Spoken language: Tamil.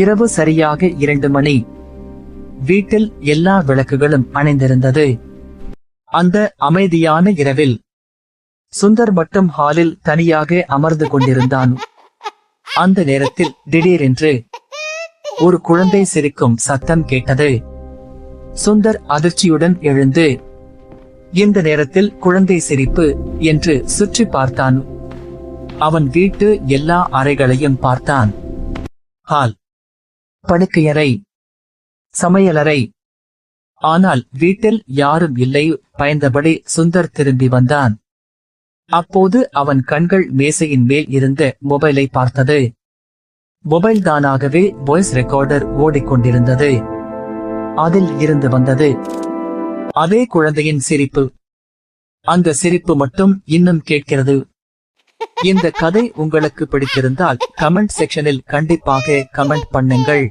இரவு சரியாக 2 மணி. வீட்டில் எல்லா விளக்குகளும் அணைந்திருந்தது. அந்த அமைதியான இரவில் சுந்தர் மட்டும் ஹாலில் தனியாக அமர்ந்து கொண்டிருந்தான். அந்த நேரத்தில் திடீரென்று ஒரு குழந்தை சிரிக்கும் சத்தம் கேட்டது. சுந்தர் அதிர்ச்சியுடன் எழுந்து இந்த நேரத்தில் குழந்தை சிரிப்பு என்று சுற்றி பார்த்தான். அவன் வீட்டு எல்லா அறைகளையும் பார்த்தான். ஹால், படுக்கையறை, சமையலறை. ஆனால் வீட்டில் யாரும் இல்லை. பயந்தபடி சுந்தர் திரும்பி வந்தான். அப்போது அவன் கண்கள் மேசையின் மேல் இருந்த மொபைலை பார்த்தது. மொபைல் தானாகவே வாய்ஸ் ரெக்கார்டர் ஓடிக்கொண்டிருந்தது. அதில் இருந்து வந்தது அதே குழந்தையின் சிரிப்பு. அந்த சிரிப்பு மட்டும் இன்னும் கேட்கிறது. இந்த கதை உங்களுக்கு பிடித்திருந்தால் கமெண்ட் செக்ஷனில் கண்டிப்பாக கமெண்ட் பண்ணுங்கள்.